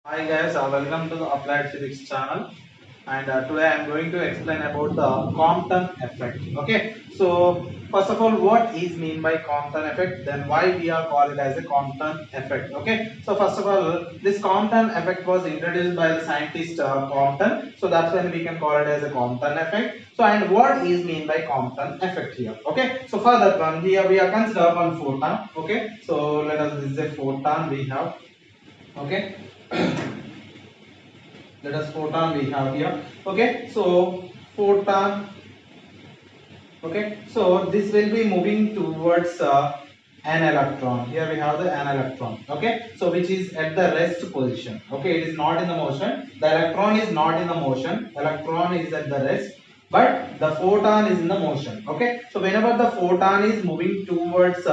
Hi guys, welcome to the Applied Physics channel, and today I am going to explain about the Compton effect. Okay, so first of all, what is mean by Compton effect? Then why we are call it as a Compton effect? Okay, so first of all, this Compton effect was introduced by the scientist Compton, so that's when we can call it as a Compton effect. So and what is mean by Compton effect here? Okay, so for that one, here we are consider one photon. Okay, so let us this is a photon we have. Okay. Let us photon we have here. Okay, so photon. Okay, so this will be moving towards an electron. Here we have the an electron. Okay, so which is at the rest position. Okay, it is not in the motion. The electron is not in the motion. Electron is at the rest, but the photon is in the motion. Okay, so whenever the photon is moving towards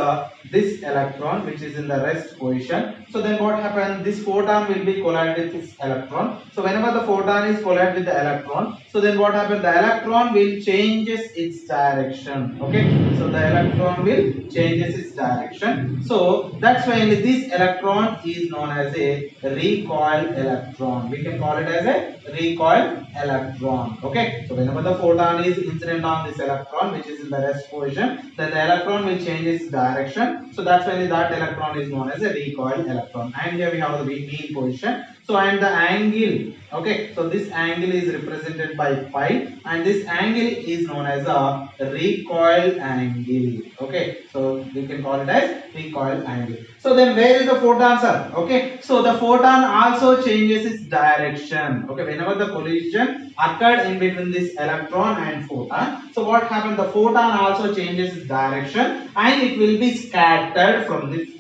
this electron which is in the rest position, so then what happens, this photon will be collide with this electron. So whenever the photon is collide with the electron, so then what happens, the electron will changes its direction. Okay, so the electron will changes its direction. So that's why this electron is known as a recoil electron. We can call it as a recoil electron. Okay, so whenever the photon is incident on this electron which is in the rest position, then the electron will change its direction. So that's why that electron is known as a recoil electron. And here we have the mean position. So and the angle, okay, so this angle is represented by phi, and this angle is known as a recoil angle. Okay, so we can call it as recoil angle. So then where is the photon, sir? Okay, so the photon also changes its direction. Okay, whenever the collision occurred in between this electron and photon, so what happened, the photon also changes its direction and it will be scattered from this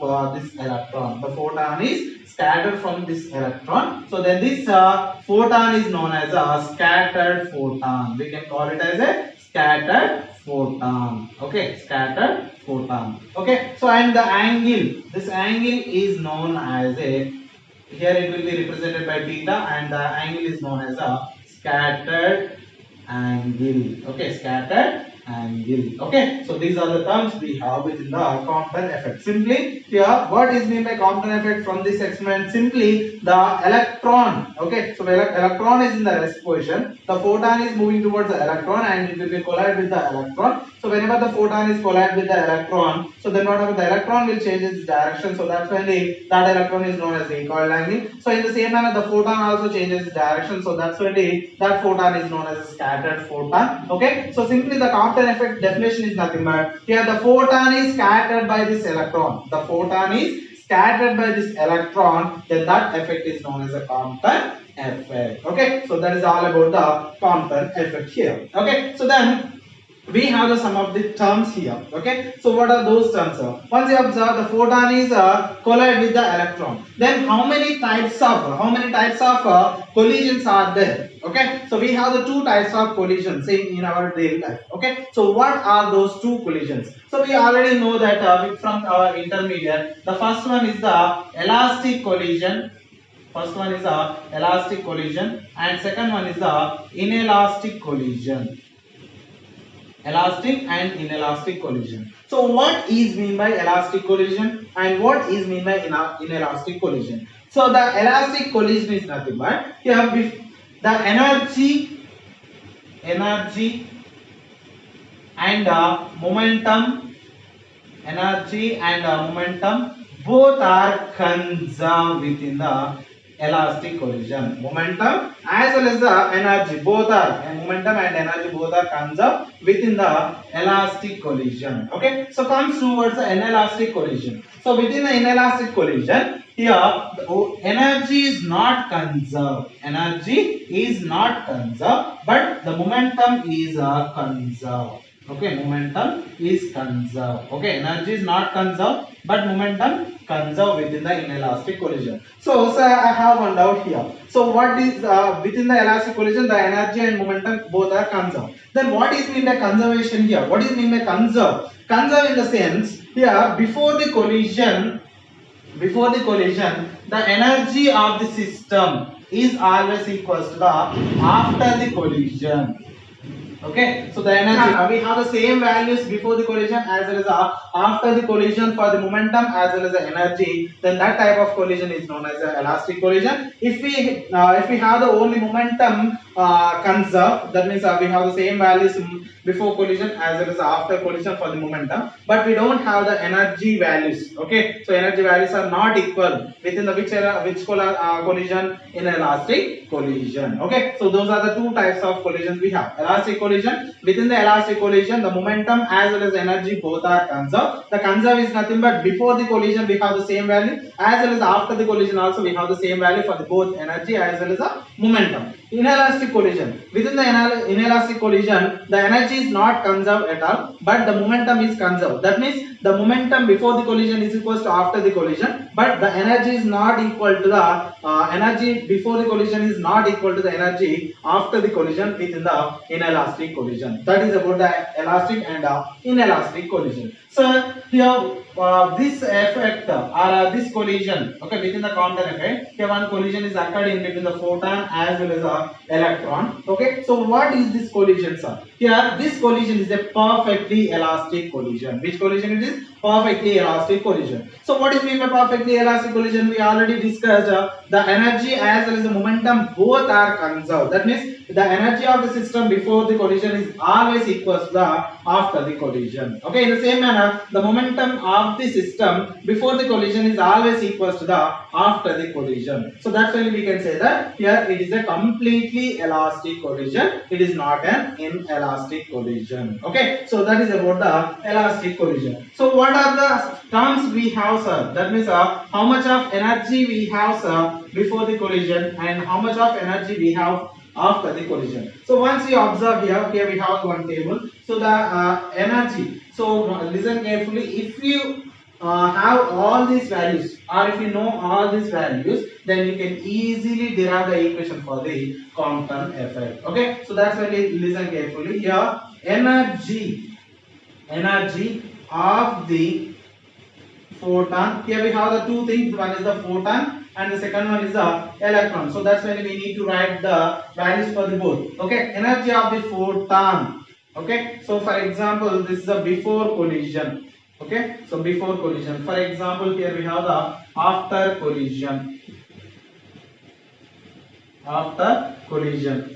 electron. The photon is scattered from this electron. So then this photon is known as a scattered photon. We can call it as a scattered photon. Okay, scattered photon. Okay, so and the angle, this angle is known as a, here it will be represented by theta, and the angle is known as a scattered angle. Okay, scattered angle. Okay, so these are the terms we have within the Compton effect. Simply here, what is meant by Compton effect from this experiment? Simply the electron. Okay, so electron is in the rest position, the photon is moving towards the electron and it will be collide with the electron. So whenever the photon is collide with the electron, so then what happens, the electron will change its direction. So that's when that electron is known as recoil angle. So in the same manner, the photon also changes its direction. So that's when that photon is known as a scattered photon. Okay, so simply the Compton effect definition is nothing but here the photon is scattered by this electron. The photon is scattered by this electron, then that effect is known as a Compton effect. Okay, so that is all about the Compton effect here. Okay, so then we have the some of the terms here. Okay, so what are those terms? Once you observe, the photon is collide with the electron, then how many types of collisions are there? Okay, so we have the two types of collisions in our daily life. Okay, so what are those two collisions? So we already know that from our intermediate, the first one is the elastic collision. First one is a elastic collision and second one is the inelastic collision. Elastic and inelastic collision. So what is mean by elastic collision and what is mean by inelastic collision? So the elastic collision is nothing but here the energy and momentum both are conserved within the elastic collision. Momentum as well as the energy both are, and momentum and energy both are conserved within the elastic collision. Okay, so comes towards the inelastic collision. So within the inelastic collision, here the energy is not conserved. Energy is not conserved, but the momentum is conserved. Okay, momentum is conserved. Okay, energy is not conserved, but momentum conserved within the inelastic collision. So I have one doubt here. So what is within the elastic collision, the energy and momentum both are conserved. Then what is mean by conservation here? What is mean by conserve? Conserve in the sense here before the collision, the energy of the system is always equals to the after the collision. Okay, so the energy we have the same values before the collision as well as after the collision for the momentum as well as the energy. Then that type of collision is known as the elastic collision. If we have the only momentum conserved, that means we have the same values before collision as well as after collision for the momentum, but we don't have the energy values. Okay, so energy values are not equal within the collision in elastic collision. Okay, so those are the two types of collisions we have. Elastic collision, within the elastic collision the momentum as well as energy both are conserved. The conserve is nothing but before the collision we have the same value as well as after the collision also we have the same value for the both energy as well as the momentum. Inelastic collision, within the inelastic collision the energy is not conserved at all but the momentum is conserved. That means the momentum before the collision is equal to after the collision, but the energy is not equal to the energy before the collision is not equal to the energy after the collision within the inelastic collision. That is about the elastic and inelastic collision. So here this effect or this collision, okay, within the quantum effect, here one collision is occurred in between the photon as well as electron. Okay, so what is this collision, sir? Here this collision is a perfectly elastic collision. Which collision it is? Perfectly elastic collision. So what is mean by perfectly elastic collision? We already discussed the energy as well as the momentum both are conserved. That means the energy of the system before the collision is always equals to the after the collision. Okay, in the same manner the momentum of the system before the collision is always equals to the after the collision. So that's why we can say that here it is a completely elastic collision, it is not an inelastic collision. Okay, so that is about the elastic collision. So what are the terms we have, sir? That means how much of energy we have, sir, before the collision and how much of energy we have after the collision. So once you observe here we have one table. So the energy, so listen carefully, if you have all these values or if you know all these values, then you can easily derive the equation for the quantum effect. Okay, so that's why listen carefully here. Energy of the photon, here we have the two things, one is the photon and the second one is the electron. So that's why we need to write the values for the both. Okay, energy of the photon. Okay, so for example this is the before collision. Okay, so before collision, for example here we have the after collision.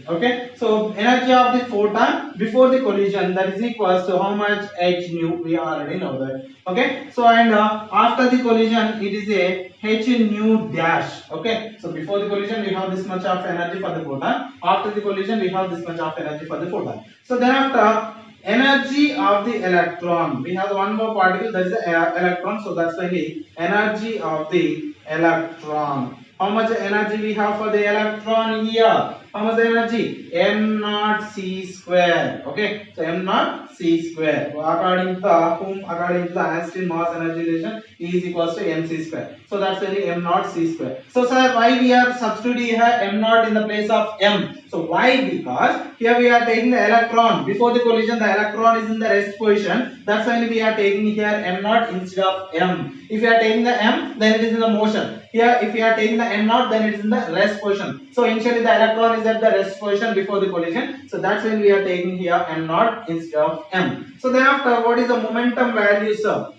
Okay, so energy of the photon before the collision, that is equals to how much h nu, we already know that. Okay, so and after the collision it is a h nu dash. Okay, so before the collision we have this much of energy for the photon, after the collision we have this much of energy for the photon. So then after energy of the electron, we have one more particle, that is the electron. So that's why the energy of the electron. How much energy we have for the electron here? How much energy? M naught c square. Okay, so M naught c square. According to whom? According to the Einstein mass energy relation, E is equals to mc square. So that's really M naught c square. So sir, why we are substituting here M naught in the place of M? So why? Because here we are taking the electron. Before the collision, the electron is in the rest position. That's why we are taking here M naught instead of M. If we are taking the M, then it is in the motion. Here, if we are taking the M naught, then it is in the rest position. So initially the electron is at the rest position before the collision. So that's when we are taking here M naught instead of M. So thereafter, what is the momentum value, sir?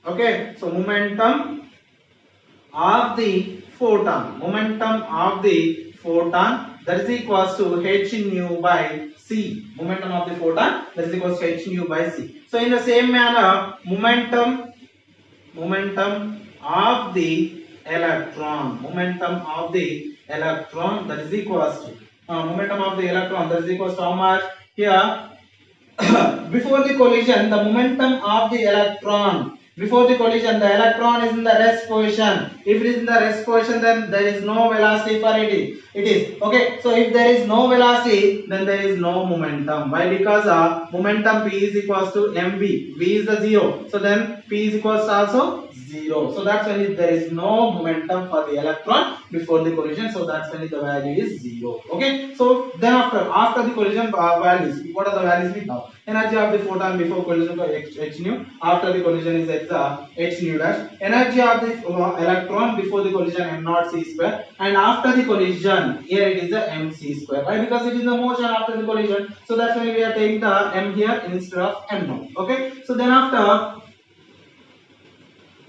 Okay, so momentum of the photon. Momentum of the photon, that is equals to h nu by c. Momentum of the photon, that is equals to h nu by c. So in the same manner, momentum of the electron, that is equals to momentum of the electron, that is equals to how much? Here before the collision, the momentum of the electron, before the collision the electron is in the rest position. If it is in the rest position, then there is no velocity for it is okay. So if there is no velocity, then there is no momentum. Why? Because momentum p is equals to mv, v is the 0, so then p is equals to also 0. So that's when there is no momentum for the electron before the collision. So that's when the value is 0. Okay, so then after the collision values, what are the values we have? Energy of the photon before collision is h nu, after the collision is h nu dash. Energy of the electron before the collision m naught c square, and after the collision here it is the mc square. Why? Because it is the motion after the collision, so that's why we are taking the m here instead of m naught. Okay, so thereafter,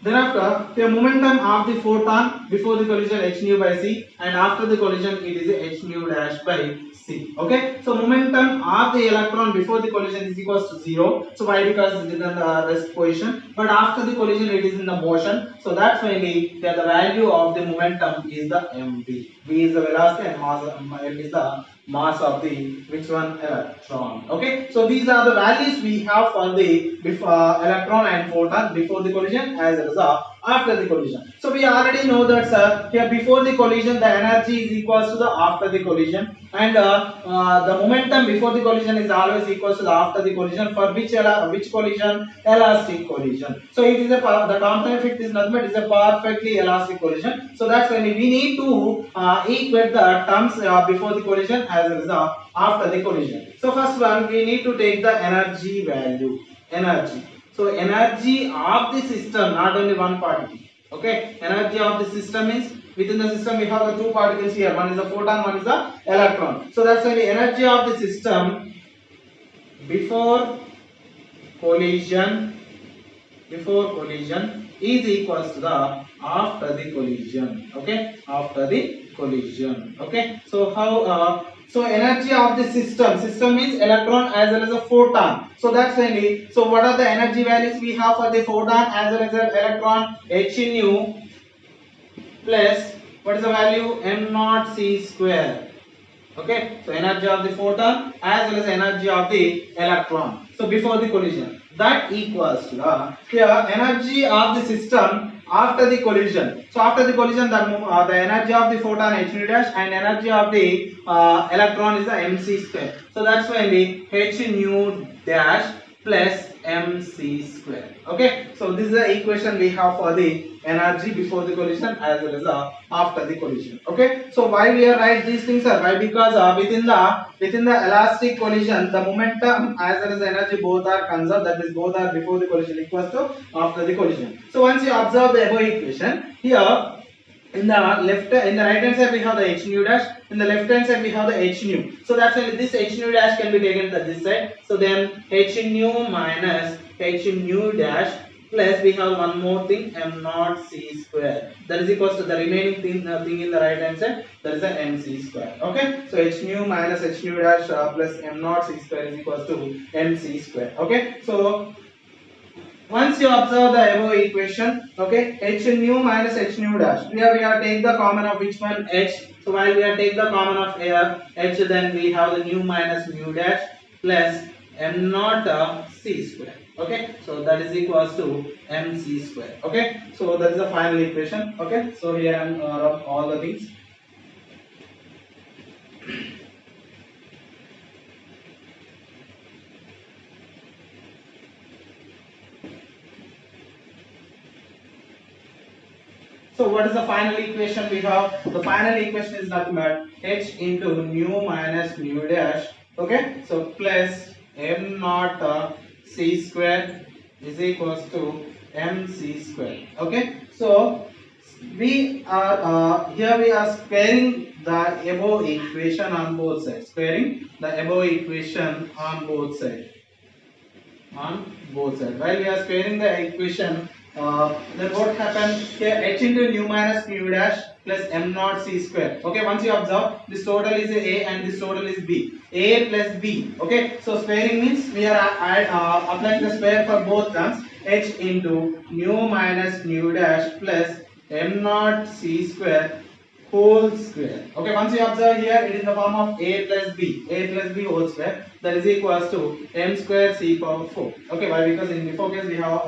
the momentum of the photon before the collision h nu by c, and after the collision it is h nu dash by c. Okay, so momentum of the electron before the collision is equals to 0. So why? Because it is in the rest position, but after the collision it is in the motion. So that's why the value of the momentum is the mv. V is the velocity and mass, m is the mass of the which one electron. Okay, so these are the values we have for the electron and photon before the collision as well as after the collision. So we already know that, sir, here before the collision the energy is equals to the after the collision, and the momentum before the collision is always equals to the after the collision for which collision? Elastic collision. So it is a the component effect is nothing but is a perfectly elastic collision. So that's when we need to equate the terms before the collision as well as after the collision. So first one we need to take the energy value. Energy. So energy of the system, not only one particle. Okay, energy of the system is within the system we have the two particles here. One is the photon, one is the electron. So that's why the energy of the system before collision is equals to the after the collision. Okay, after the collision. Okay, so how so energy of the system means electron as well as a photon. So that's why so what are the energy values we have for the photon as well as the electron? H nu plus what is the value? M naught c square. Okay, so energy of the photon as well as energy of the electron. So before the collision, that equals to the here energy of the system after the collision. So after the collision, the energy of the photon h nu dash and energy of the electron is the mc square. So that's why the h nu dash plus mc square. Okay, so this is the equation we have for the energy before the collision as well as after the collision. Okay, so why we are write these things are why? Because within the elastic collision the momentum as well as the energy both are conserved, that is both are before the collision equals to after the collision. So once you observe the above equation here, in the right hand side we have the h nu dash, in the left hand side we have the h nu. So that's why this h nu dash can be taken to this side. So then h nu minus h nu dash plus we have one more thing m naught c square, that is equals to the remaining thing in the right hand side, that is the mc square. Okay, so h nu minus h nu dash plus m naught c square is equals to mc square. Okay, so once you observe the above equation, okay, h nu minus h nu dash. Here we are taking the common of which one? H. So while we are taking the common of h, then we have the nu minus nu dash plus m naught c square. Okay, so that is equals to mc square. Okay, so that is the final equation. Okay, so here I am all the things. So what is the final equation we have? The final equation is nothing but h into nu minus nu dash. Okay, so plus m naught c square is equals to mc square. Okay, so we are here we are squaring the above equation on both sides. Squaring the above equation on both sides. While we are squaring the equation, then what happens here? H into nu minus nu dash plus m naught c square. Okay, once you observe, this total is a and this total is b. A plus b. Okay, so squaring means we are applying the square for both terms. H into nu minus nu dash plus m naught c square whole square. Okay, once you observe here, it is in the form of a plus b whole square, that is equals to m square c power 4. Okay, why? Because in before case we have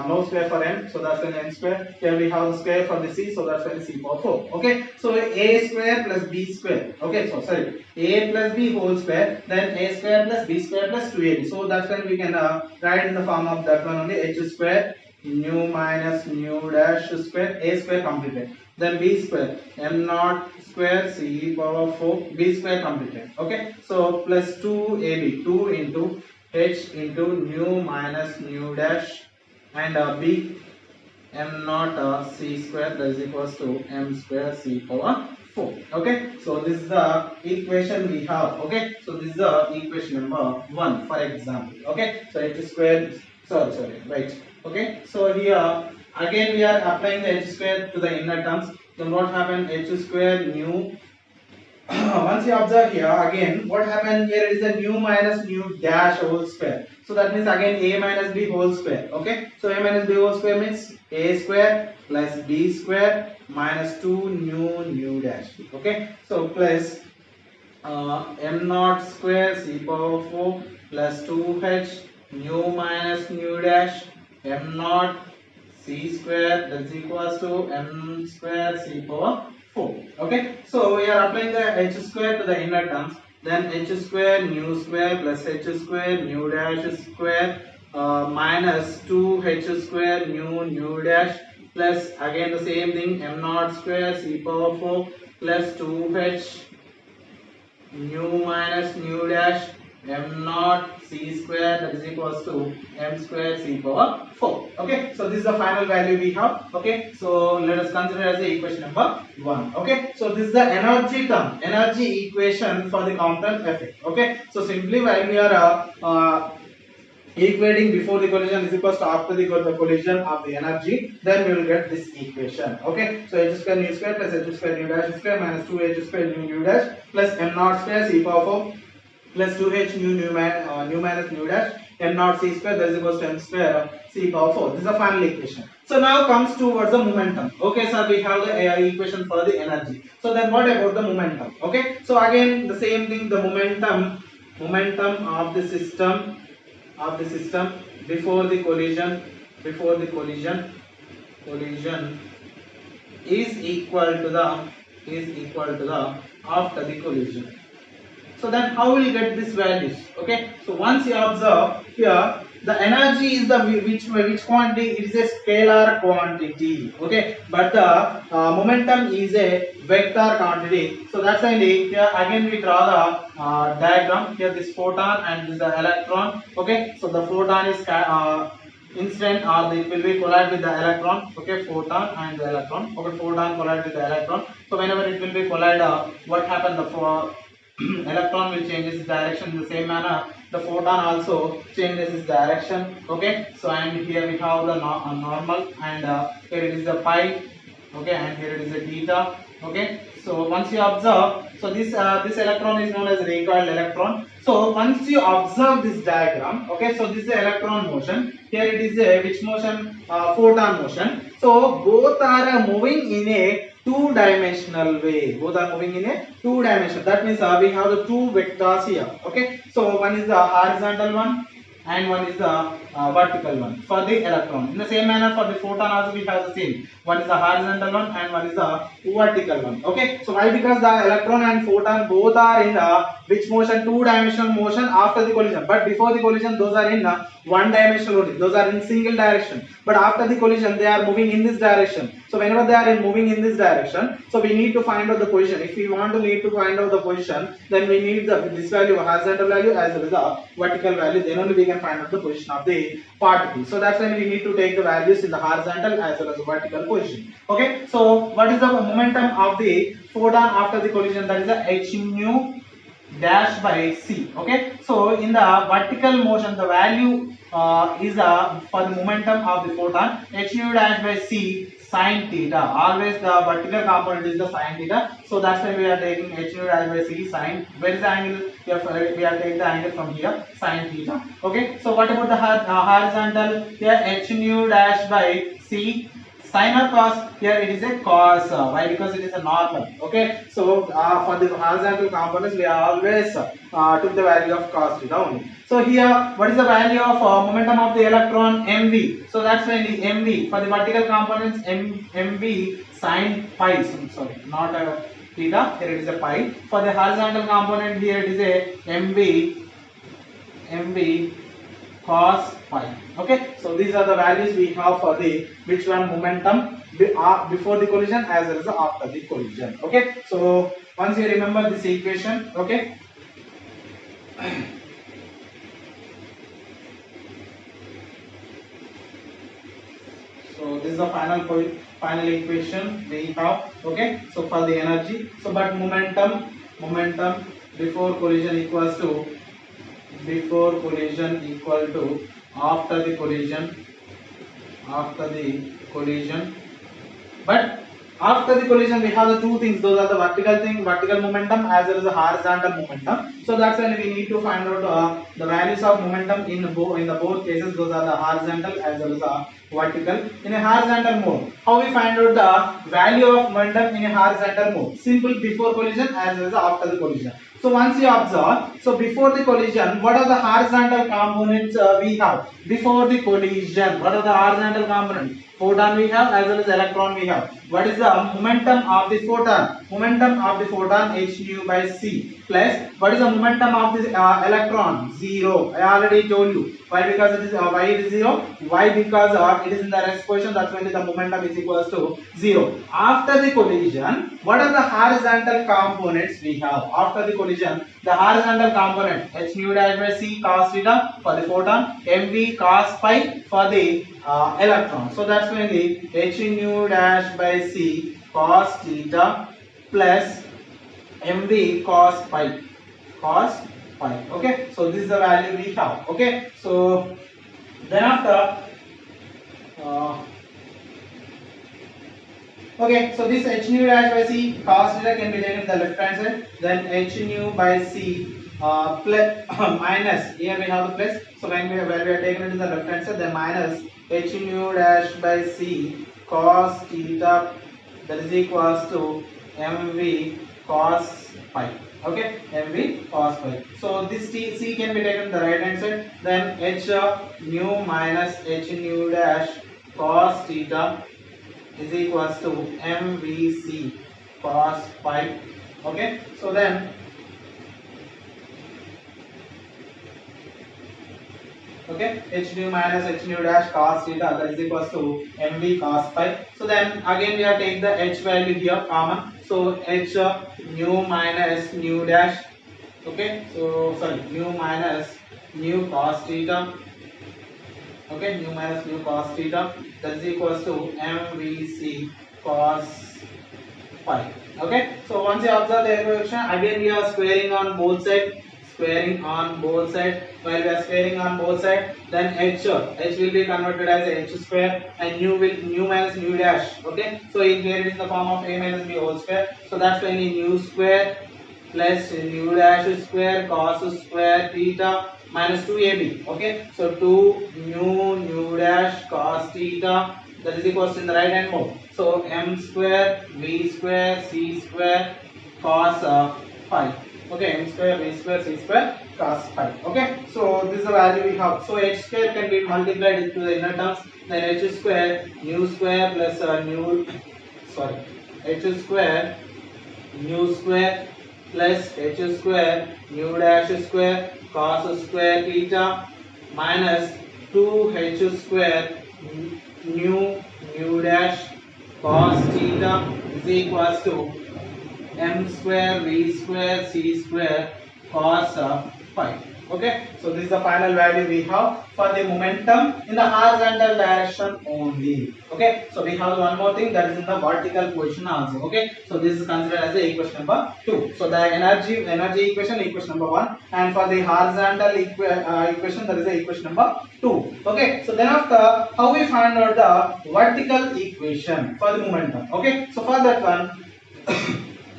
no square for m, so that's an n square. Here we have the square for the c, so that's why c power 4. Okay, so a square plus b square. Okay, so sorry, a plus b whole square, then a square plus b square plus 2ab. So that's when we can write in the form of that one only, h square nu minus nu dash square, a square completed, then b square m naught square c power 4, b square completed. Okay, so plus 2ab, 2 into h into nu minus nu dash, and b m naught c square, that is equals to m square c power 4. Okay, so this is the equation we have. Okay, so this is the equation number 1 for example. Okay, so h square, sorry, right. Okay, so here again we are applying the h square to the inner terms. Then what happened? H square nu once you observe here again, what happened here is a nu minus nu dash whole square. So that means again a minus b whole square. Okay, so a minus b whole square means a square plus b square minus 2 nu dash. Okay, so plus m naught square c power 4 plus 2h nu minus nu dash m naught c square, that's equals to m square c power 4. Okay, so we are applying the h square to the inner terms. Then h square nu square plus h square nu dash square minus 2h square nu dash plus again the same thing m naught square c power 4 plus 2h nu minus nu dash m naught c square, that is equals to m square c power 4. Okay, so this is the final value we have. Okay, so let us consider as the equation number 1. Okay, so this is the energy term, energy equation for the Compton effect. Okay, so simply while we are equating before the collision is equals to after the collision of the energy, then we will get this equation. Okay, so h square nu square plus h square nu dash square minus 2h square nu dash plus m naught square c power 4 plus 2h nu minus nu dash m naught c square, that is equals to m square c power 4. This is the final equation. So now comes towards the momentum. Okay, so we have the equation for the energy. So then what about the momentum? Okay, so again the same thing, the momentum of the system before the collision is equal to the after the collision. So then how will you get these values? Okay, so once you observe here, the energy is the which quantity? It is a scalar quantity. Okay, but the momentum is a vector quantity. So that's why here again we draw the diagram. Here this photon and this the electron. Okay, so the photon is incident, or it will be collide with the electron. Okay, photon and the electron. Okay, photon collide with the electron. So whenever it will be collide, what happened? The electron will change its direction in the same manner. The photon also changes its direction. Okay, so and here we have the normal, and here it is the pi. Okay, and here it is the theta. Okay, so once you observe, so this electron is known as recoiled electron. So once you observe this diagram, okay, so this is the electron motion. Here it is a which motion? Photon motion. So both are moving in a two-dimensional way. Both are moving in a two-dimension. That means we have the two vectors here. Okay, so one is the horizontal one and one is the vertical one for the electron. In the same manner for the photon also we have the same. One is the horizontal one and one is the vertical one. Okay, so why? Because the electron and photon both are in which motion? Two-dimensional motion after the collision. But before the collision those are in one dimensional only. Those are in single direction. But after the collision they are moving in this direction. So whenever they are moving in this direction, so we need to find out the position. If we want to find out the position, then we need this value, horizontal value as well as the vertical value. Then only we can find out the position of the particle. So that's why we need to take the values in the horizontal as well as the vertical position. Okay. So what is the momentum of the photon after the collision? That is the h nu dash by c. Okay, so in the vertical motion the value is for the momentum of the photon h nu dash by c sin theta. Always the vertical component is the sin theta, so that's why we are taking h nu dash by c sin. Where is the angle? We are taking the angle from here, sin theta. Okay, so what about the horizontal? Here h nu dash by c sin or cos. Here it is a cos. Why? Because it is a normal. Okay, so for the horizontal components we always took the value of cos theta only. So here what is the value of momentum of the electron? Mv. So that's why the Mv for the vertical components Mv sin pi. Sorry, not theta. Here it is a pi. For the horizontal component here it is a Mv cos pi. Okay, so these are the values we have for the which one? Momentum before the collision as well as after the collision. Okay, so once you remember this equation, okay, So this is the final equation we have. Okay. So for the energy, so but momentum before collision equals to after the collision. But after the collision, we have the two things. Those are the vertical momentum as well as the horizontal momentum. So that's when we need to find out the values of momentum in the both cases. Those are the horizontal as well as the vertical. In a horizontal mode, how we find out the value of momentum in a horizontal mode? Simple, before collision as well as after the collision. So once you observe, so before the collision, what are the horizontal components we have? Before the collision, what are the horizontal components? Photon we have as well as electron we have. What is the momentum of the photon? Momentum of the photon h nu by c plus what is the momentum of the electron? Zero. I already told you. Why? Because it is why it is zero? Why? Because it is in the rest position. That's when the momentum is equals to zero. After the collision, what are the horizontal components we have? After the collision, the horizontal component h nu dash by c cos theta for the photon, mv cos pi for the electron. So that's when the h nu dash by c cos theta plus mv cos pi. Okay, so this is the value we have. Okay, so then after okay, so this h nu dash by c cos theta can be taken in the left hand side. Then h nu by c plus minus, here we have the plus. So when we are taking it in the left hand side, then minus h nu dash by c cos theta, that is equals to mv cos pi. Okay, mv cos pi. So this c can be taken in the right hand side. Then h nu minus h nu dash cos theta is equals to mvc cos pi. Okay, so then okay, h nu minus h nu dash cos theta, that is equals to mv cos pi. So then again we have take the h value here common. So h nu minus nu dash. Okay, so sorry, nu minus nu cos theta. Okay, nu minus nu cos theta, that is equals to mvc cos pi. Okay, so once you observe the equation, again we are squaring on both sides. While we are squaring on both sides, then h will be converted as h square, and nu minus nu dash. Okay, so in here it is in the form of a minus b whole square. So that's why nu square plus nu dash square cos square theta minus 2ab. Okay, so 2 nu dash cos theta, that is equals to in the right hand mode. So m square v square c square cos phi. Okay, m square v square c square cos phi. Okay, so this is the value we have. So h square can be multiplied into the inner terms. Then h square nu square plus h square nu square plus h square nu dash square cos square theta minus 2h square nu dash cos theta is equals to m square v square c square cos phi. Okay, so this is the final value we have for the momentum in the horizontal direction only. Okay, so we have one more thing, that is in the vertical position also. Okay, so this is considered as the equation number 2. So the energy equation number 1, and for the horizontal equation, that is the equation number 2. Okay, so then after, how we find out the vertical equation for the momentum. Okay, so for that one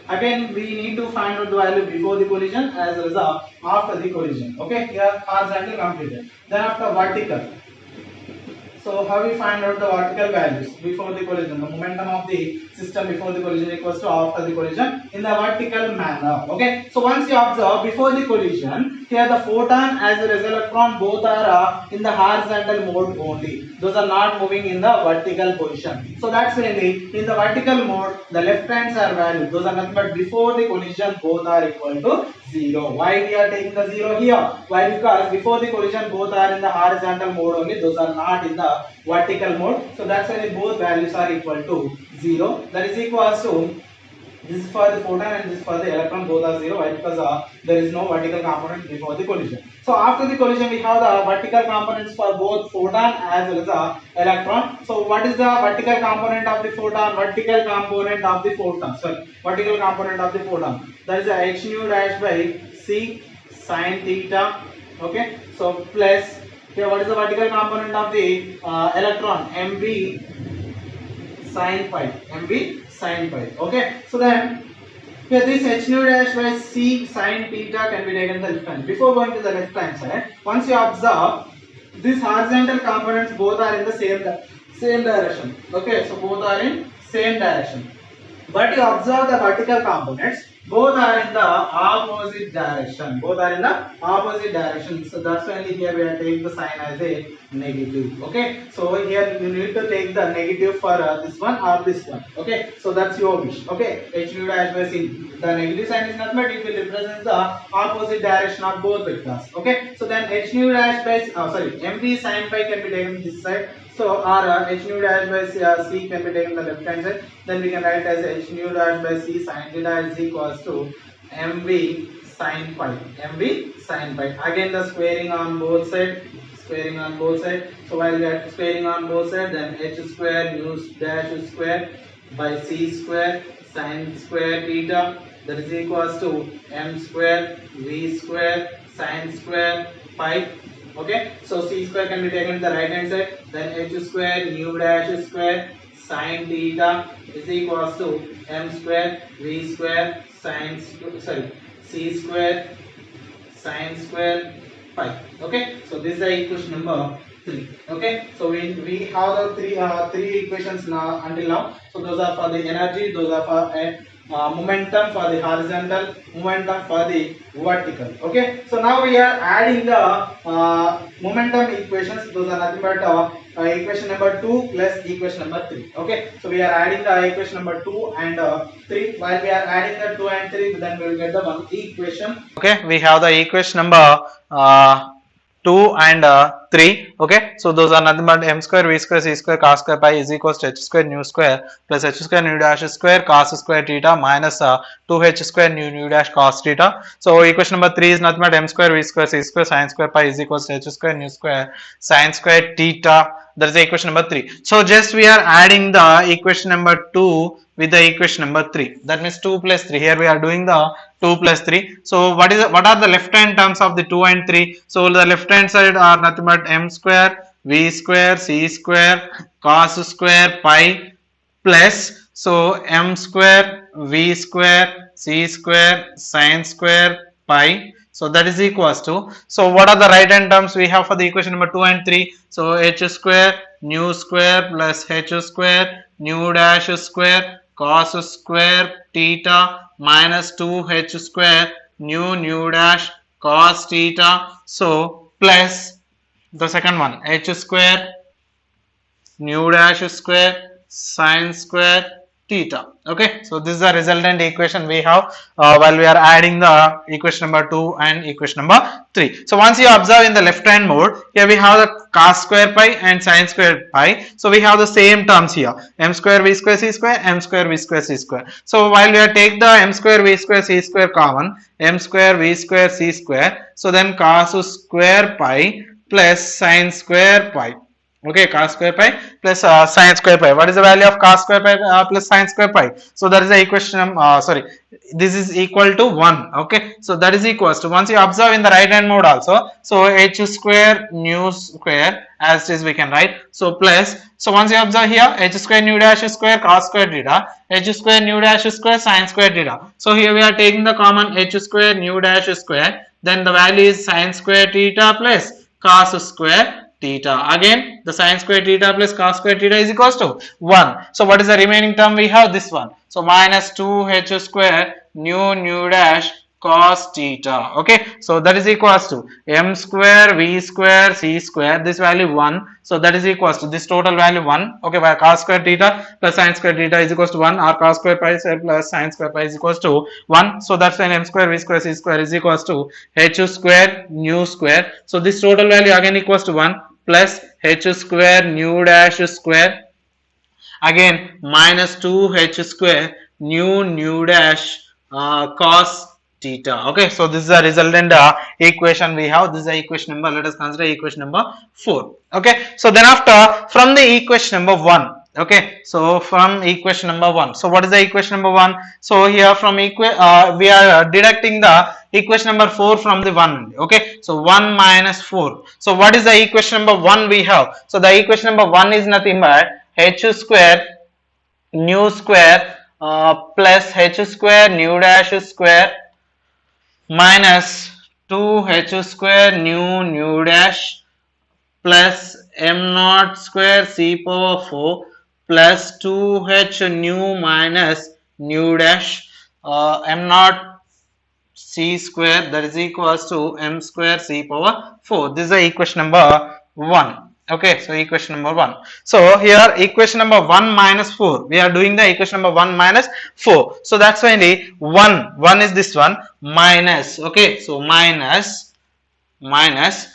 again we need to find out the value before the collision as well as after the collision. Okay, here horizontal completed. Then after vertical, so how we find out the vertical values before the collision? The momentum of the system before the collision equals to after the collision in the vertical manner. Okay, so once you observe before the collision, here the photon as well as electron both are in the horizontal mode only. Those are not moving in the vertical position. So that's really in the vertical mode, the left hands are valid. Those are nothing but before the collision both are equal to 0. Why we are taking the 0 here? Why? Because before the collision both are in the horizontal mode only. Those are not in the vertical mode. So that's why both values are equal to 0. That is equals to This is for the photon and this is for the electron, both are 0. Why? Because there is no vertical component before the collision. So after the collision we have the vertical components for both photon as well as electron. So what is the vertical component of the photon? Vertical component of the photon. Sorry, vertical component of the photon. That is h nu dash by c sin theta. Okay. So plus here what is the vertical component of the electron? mv sin pi. mv sin pi. Okay. So then here this h nu dash by c sin theta can be taken the left hand. Before going to the left hand side, once you observe these horizontal components both are in the same direction. Okay, so both are in same direction. But you observe the vertical components, both are in the opposite direction. Both are in the opposite direction. So that's why here we are taking the sign as a negative. Okay. So here you need to take the negative for this one or this one. Okay. So that's your wish. Okay. H nu dash by c. The negative sign is nothing but it will represent the opposite direction of both vectors. Okay. So then h nu dash by mv sin pi can be taken this side. So our h nu dash by c can be taken the left hand side. Then we can write as h nu dash by c sin theta is equals to mv sin pi. mv sin pi. Again the squaring on both sides. Squaring on both sides. So while we are squaring on both sides, then h square nu dash square by c square sin square theta, that is equals to m square v square sin square pi. Okay, so c square can be taken to the right hand side, then h square nu dash square sin theta is equals to m square v square c square sin square pi. Okay, so this is the equation number 3. Okay, so we have the three equations now until now. So those are for the energy, those are for momentum for the horizontal, momentum for the vertical. Okay, so now we are adding the momentum equations. Those are nothing but equation number 2 plus equation number 3. Okay, so we are adding the equation number 2 and 3. While we are adding the 2 and 3, then we will get the one equation. Okay, we have the equation number 2 and 3. Okay, so those are nothing but m square v square c square cos square pi is equals to h square nu square plus h square nu dash square cos square theta minus 2h square nu dash cos theta. So equation number 3 is nothing but m square v square c square sin square pi is equals to h square nu square sin square theta. That is the equation number 3. So just we are adding the equation number 2 with the equation number 3. That means 2 plus 3. Here we are doing the 2 plus 3. So what are the left hand terms of the 2 and 3? So the left hand side are nothing but m square v square c square cos square pi plus so m square v square c square sin square pi. So that is equals to, so what are the right hand terms we have for the equation number 2 and 3? So h square nu square plus h square nu dash square cos square theta minus 2h square nu dash cos theta. So plus the second one h square nu dash square sin square theta. Okay, so this is the resultant equation we have while we are adding the equation number 2 and equation number 3. So once you observe in the left hand mode, here we have the cos square pi and sin square pi. So we have the same terms here, m square v square c square, m square v square c square. So while we are take the m square v square c square common, m square v square c square, so then cos square pi plus sin square pi. Okay, cos square pi plus sin square pi. What is the value of cos square pi plus sin square pi? So that is the equation. This is equal to 1. Okay, so that is equals to, once you observe in the right hand mode also, so h square nu square as it is we can write. So plus, so once you observe here, h square nu dash square cos square theta, h square nu dash square sin square theta. So here we are taking the common h square nu dash square, then the value is sin square theta plus cos square theta. Again the sin square theta plus cos square theta is equals to 1. So what is the remaining term we have? This one. So minus 2h square nu dash cos theta. Okay, so that is equals to m square v square c square, this value 1. So that is equals to this total value 1. Okay, by cos square theta plus sin square theta is equals to 1, or cos square pi plus sin square pi is equals to 1. So that's when m square v square c square is equals to h square nu square. So this total value again equals to 1 plus h square nu dash square, again minus 2h square nu dash cos theta. Okay, so this is the resultant equation we have. This is the equation number. Let us consider equation number 4. Okay, so then after from the equation number 1. Okay, so from equation number 1. So what is the equation number 1? So here from we are deducting the equation number 4 from the 1. Okay, so 1 minus 4. So what is the equation number 1 we have? So the equation number 1 is nothing but h square nu square plus h square nu dash square minus 2h square nu dash plus m naught square c power 4 plus 2h nu minus nu dash m naught c square, that is equals to m square c power 4. This is the equation number 1. Okay, so equation number 1. So here equation number 1 minus 4, we are doing the equation number 1 minus 4. So that's why the 1 is this one minus. Okay, so minus.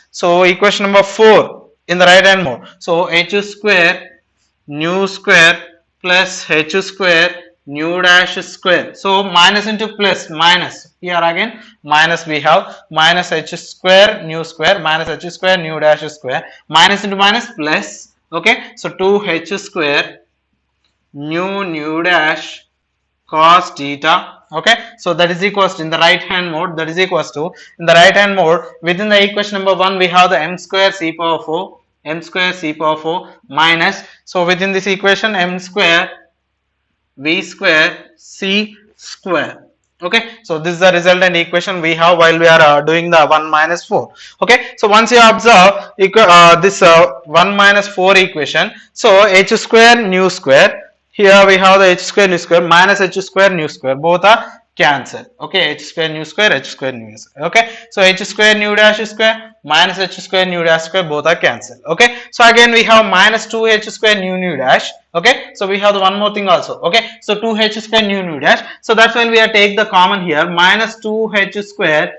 So equation number 4 in the right hand mode. So h square nu square plus h square nu dash square. So minus into plus, minus. Here again minus, we have minus h square nu square minus h square nu dash square, minus into minus plus. Okay, so 2h square nu dash cos theta. Okay, so that is equals to, in the right hand mode, that is equals to, in the right hand mode, within the equation number 1 we have the m square c power 4 minus, so within this equation m square v square c square. Okay, so this is the resultant equation we have while we are doing the 1 minus 4. Okay, so once you observe this 1 minus 4 equation, so h square nu square, here we have the h square nu square minus h square nu square, both are cancelled. Okay, h square nu square, h square nu square. Okay, so h square nu dash square minus h square nu dash square, both are cancelled. Okay, so again we have minus 2h square nu dash. Okay, so we have the one more thing also. Okay, so 2h square nu dash. So that's when we are take the common here, minus 2h square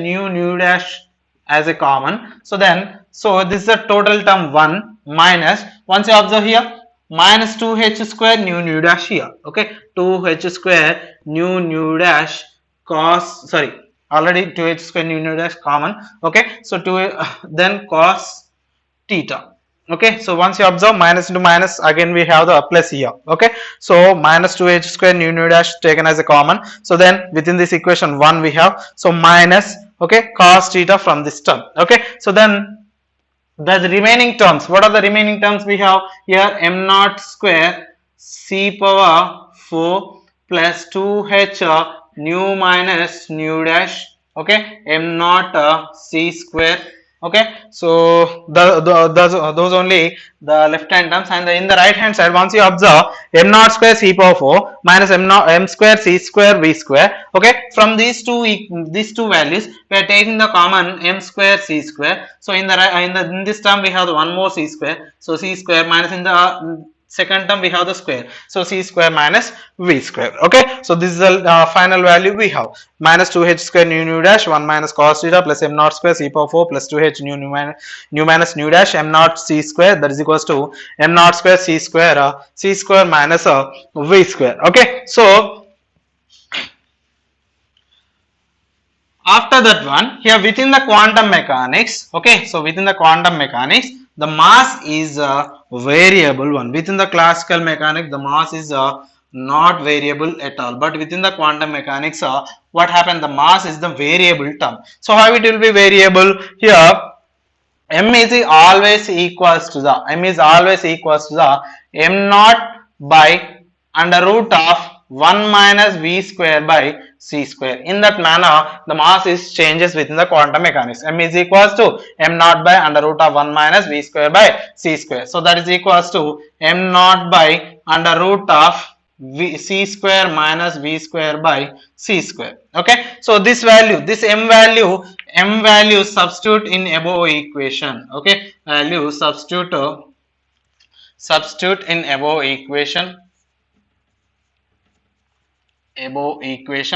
nu dash as a common. So then, so this is a total term 1 minus, once you observe here, minus 2h square nu dash here. Okay, 2h square nu dash cos, sorry, already 2h square nu dash common. Okay, so 2 then cos theta. Okay, so once you observe minus into minus, again we have the plus here. Okay, so minus 2h square nu dash taken as a common. So then within this equation 1 we have, so minus, okay, cos theta from this term. Okay, so then the remaining terms, what are the remaining terms we have here? M naught square c power 4 plus 2h nu minus nu dash. Okay, m naught c square. Okay, so those only the left hand terms, and in the right hand side, once you observe m naught square c power 4 minus m square c square v square. Okay, from these two values we are taking the common m square c square. So in this term we have the one more c square, so c square minus, in the second term we have the square, so c square minus v square. Okay, so this is the final value we have, minus 2h square nu dash 1 minus cos theta plus m naught square c power 4 plus 2h nu minus nu dash m naught c square, that is equals to m naught square c square minus v square. Okay, so after that one, here within the quantum mechanics, okay, so within the quantum mechanics, the mass is a variable one. Within the classical mechanics, the mass is not variable at all, but within the quantum mechanics, what happened, the mass is the variable term. So how it will be variable? Here m is always equals to the m naught by under root of 1 minus v square by c square. In that manner, the mass is changes within the quantum mechanics. M is equals to m naught by under root of 1 minus v square by c square. So that is equals to m naught by under root of c square minus v square by c square. Okay, so this value, this m value substitute in above equation. Okay, value substitute in above equation.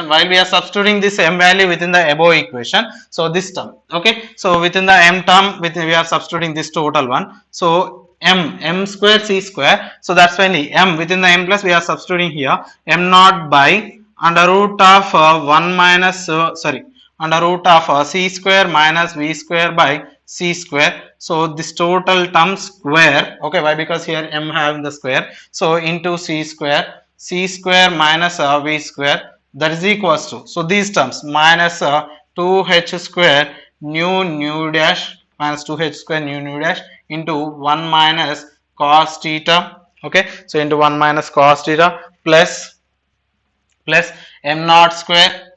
While we are substituting this m value within the above equation, so this term, okay, so within the m term, we are substituting this total one, so m square c square. So that's finally m within the m plus we are substituting here m naught by under root of 1 minus under root of c square minus v square by c square. So this total term square, okay, why? Because here m having the square, so into c square minus v square, that is equals to, so these terms minus 2h square nu dash minus 2h square nu dash into 1 minus cos theta, okay, so into 1 minus cos theta plus m naught square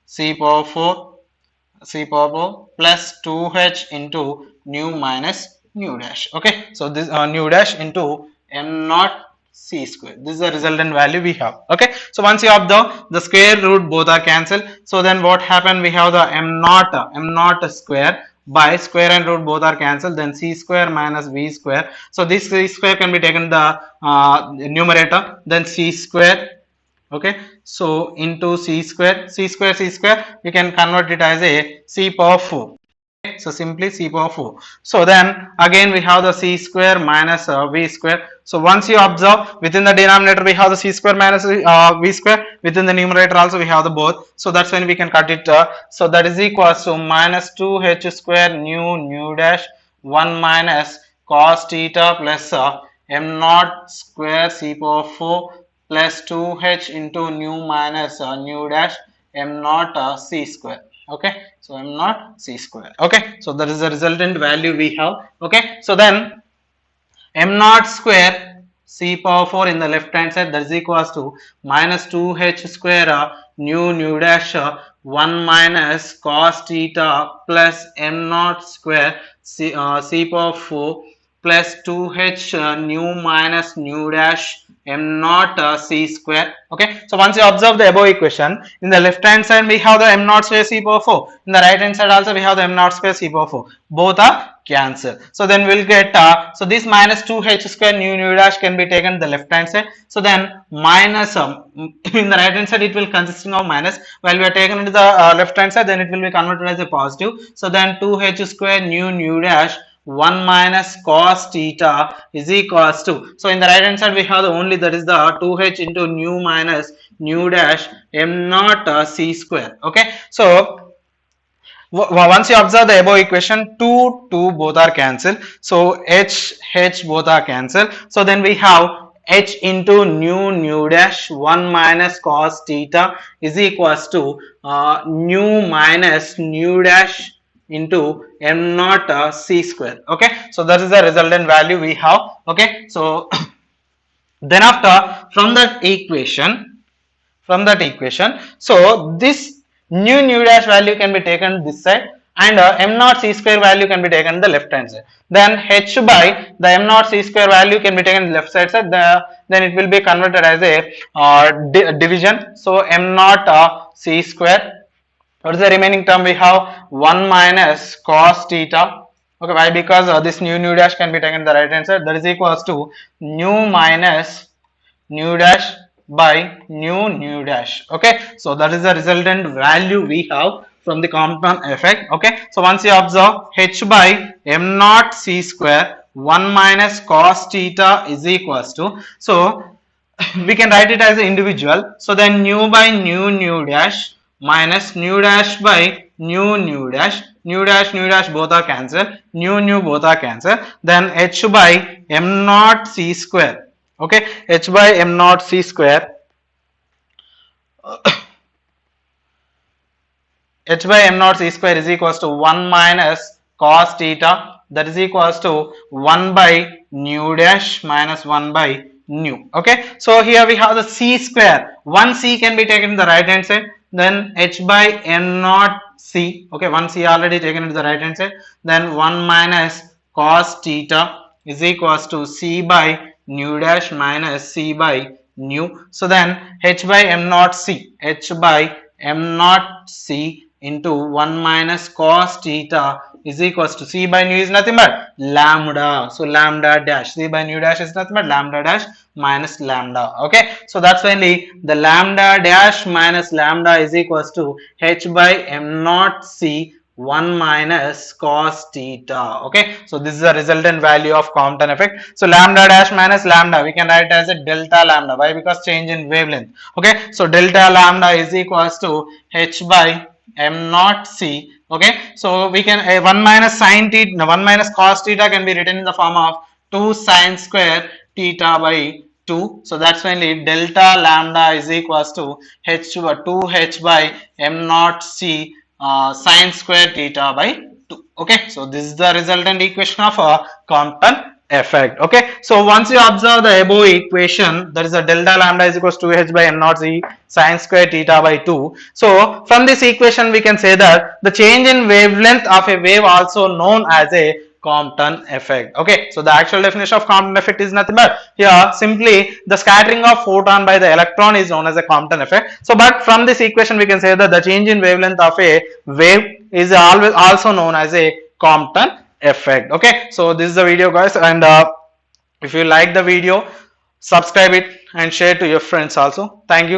c power 4 plus 2h into nu minus nu dash, okay, so this nu dash into m naught c square. This is the resultant value we have, okay. So once you observe the square root both are cancelled, so then what happened, we have the m naught square by square and root both are cancelled, then c square minus v square. So this c square can be taken the numerator, then c square, okay, so into c square we can convert it as a c power 4. So simply c power 4. So then again we have the c square minus v square. So once you observe within the denominator we have the c square minus v square, within the numerator also we have the both. So that's when we can cut it. So that is equals to minus 2h square nu dash 1 minus cos theta plus m naught square c power 4 plus 2h into nu minus nu dash m naught c square, okay, so m naught c square, okay, so that is the resultant value we have, okay. So then m naught square c power 4 in the left hand side, that is equals to minus 2h square nu dash 1 minus cos theta plus m naught square c power 4 plus 2h nu minus nu dash m naught c square, okay. So once you observe the above equation, in the left hand side we have the m naught square c power 4, in the right hand side also we have the m naught square c power 4, both are cancel. So then we'll get so this minus 2h square nu dash can be taken the left hand side, so then minus in the right hand side it will consisting of minus, while we are taken into the left hand side then it will be converted as a positive. So then 2h square nu dash 1 minus cos theta is equals to, so in the right hand side we have the only, that is the 2h into nu minus nu dash m naught c square, okay. So once you observe the above equation, 2 both are cancelled, so h both are cancelled, so then we have h into nu dash 1 minus cos theta is equals to nu minus nu dash into m naught c square, okay. So that is the resultant value we have, okay. So then after from that equation, so this nu dash value can be taken this side, and m naught c square value can be taken the left hand side, then h by the m naught c square value can be taken left side, then it will be converted as a division. So m naught c square, what is the remaining term, we have 1 minus cos theta, okay, why? Because this nu dash can be taken the right hand side, that is equals to nu minus nu dash by nu dash, okay. So that is the resultant value we have from the compound effect, okay. So once you observe h by m naught c square 1 minus cos theta is equals to, so we can write it as an individual, so then nu by nu dash minus nu dash by nu dash both are cancelled, nu both are cancelled, then h by m naught c square, okay, h by m naught c square h by m naught c square is equals to 1 minus cos theta, that is equals to 1 by nu dash minus 1 by nu, okay. So here we have the c square, one c can be taken in the right hand side, then h by n naught c, okay, one c already taken into the right hand side, then 1 minus cos theta is equals to c by nu dash minus c by nu. So then h by m naught c, into 1 minus cos theta is equals to c by nu is nothing but lambda, so lambda dash, c by nu dash is nothing but lambda dash minus lambda, okay. So that's finally the lambda dash minus lambda is equals to h by m naught c 1 minus cos theta. Okay, so this is the resultant value of Compton effect. So lambda dash minus lambda, we can write it as a delta lambda. Why? Because change in wavelength. Okay, so delta lambda is equals to h by m naught c. Okay, so we can 1 minus sin theta, 1 minus cos theta can be written in the form of 2 sin square theta by 2. So that's when delta lambda is equals to h 2h by m naught c sine square theta by 2. Okay, so this is the resultant equation of Compton effect. Okay, so once you observe the above equation, that is a delta lambda is equals to h by m naught c sine square theta by 2. So from this equation we can say that the change in wavelength of a wave also known as a Compton effect. Okay, so the actual definition of Compton effect is nothing but here simply the scattering of photon by the electron is known as a Compton effect. So but from this equation we can say that the change in wavelength of a wave is always also known as a Compton effect. Okay, so this is the video guys, and if you like the video, subscribe it and share to your friends also. Thank you.